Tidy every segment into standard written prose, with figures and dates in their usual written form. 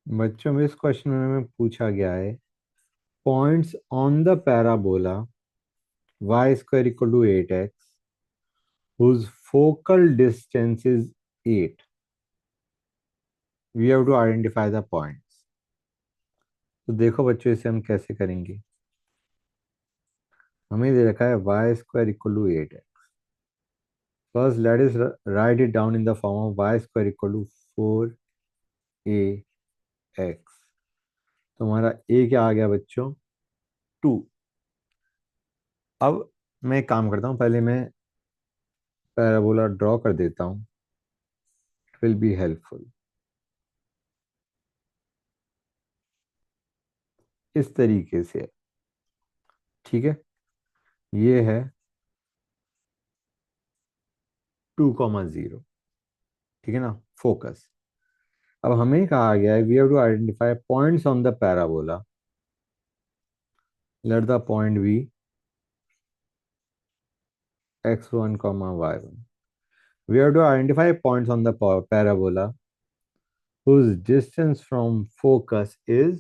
बच्चों में इस क्वेश्चन में पूछा गया है points on the parabola y square equal to 8x whose focal distance is 8. We have to identify the points. तो देखो बच्चों इसे हम कैसे करेंगे। हमें दे रखा है y square equal to 8x. First let us write it down in the form of y square equal to 4ax. तो हमारा a क्या आ गया बच्चों 2। अब मैं एक काम करता हूँ, पहले मैं पैराबोला ड्रॉ कर देता हूँ। It will be helpful. इस तरीके से, ठीक है। ये है 2,0, ठीक है ना, फोकस। अब हमें कहा गया है we have to identify points on the parabola. Let the point be x1 comma y1. We have to identify points on the parabola whose distance from focus is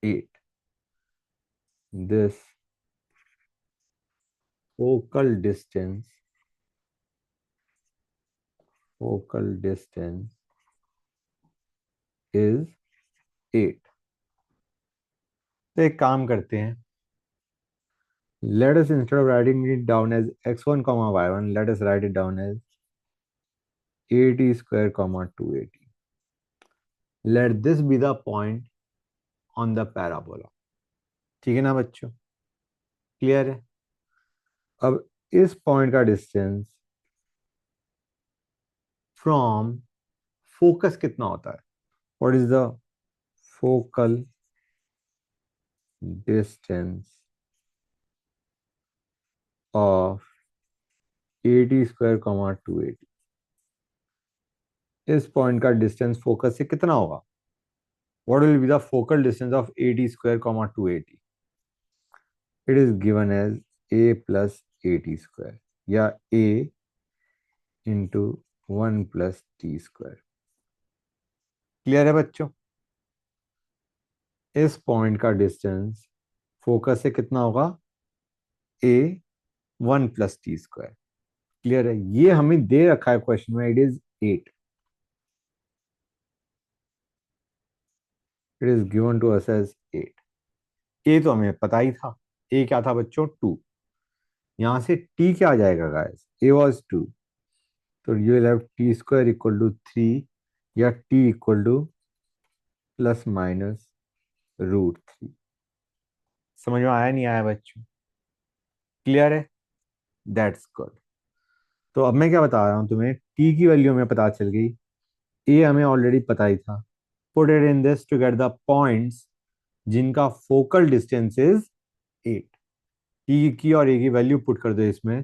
8. This focal distance is 8. तो एक काम करते हैं, let us instead of writing it down as x1 comma y1, let us write it down as 80 square comma 280. Let this be the point on the parabola. ठीक है ना बच्चों, clear है। अब इस पॉइंट का डिस्टेंस फ्रॉम फोकस कितना होता है, what is the focal distance of 80 square comma 280। इस पॉइंट का डिस्टेंस फोकस से कितना होगा, what will be the focal distance of 80 square comma 280। It is given as a plus 80 square या a into 1 plus t square. Clear है बच्चों। इस point का डिस्टेंस फोकस से कितना होगा, a 1 plus t square. Clear है, ये हमें दे रखा है क्वेश्चन में, it is 8। It is given to us as 8। A तो हमें पता ही था, ए क्या था बच्चों 2। यहां से टी क्या आ जाएगा गाइस, ए वाज 2, तो you will have t square equal to 3 या t equal to plus minus √3। समझ में आया नहीं आया बच्चों, क्लियर है, दैट्स गुड। तो अब मैं क्या बता रहा हूं तुम्हें, टी की वैल्यू हमें पता चल गई, ए हमें ऑलरेडी पता ही था। Put it in this to get the points जिनका फोकल डिस्टेंस इज 8। टी की और ए की वैल्यू पुट कर दो इसमें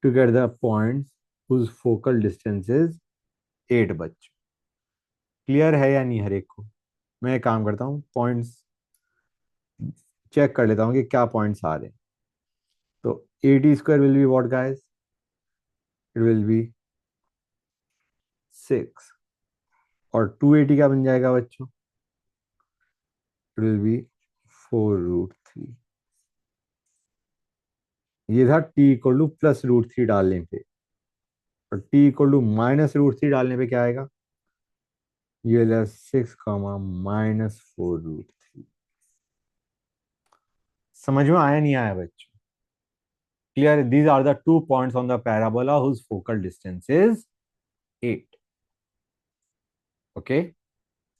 to get the points whose focal distance is 8 बच्चों। क्लियर है या नहीं हर एक को। मैं एक काम करता हूँ, पॉइंट्स चेक कर लेता हूँ कि क्या पॉइंट्स आ रहे हैं। तो 80 square will be what guys, it will be 6। और 280 क्या बन जाएगा बच्चों, इट विल बी 4√3। ये था टी इक्वल टू प्लस √3 डालने पे, और टी इक्वल टू माइनस √3 डालने पे क्या आएगा, ये विल हैव 6 कॉमा माइनस 4√3। समझ में आया नहीं आया बच्चों, clear, these are the 2 points on the parabola whose focal distance is 8. Okay.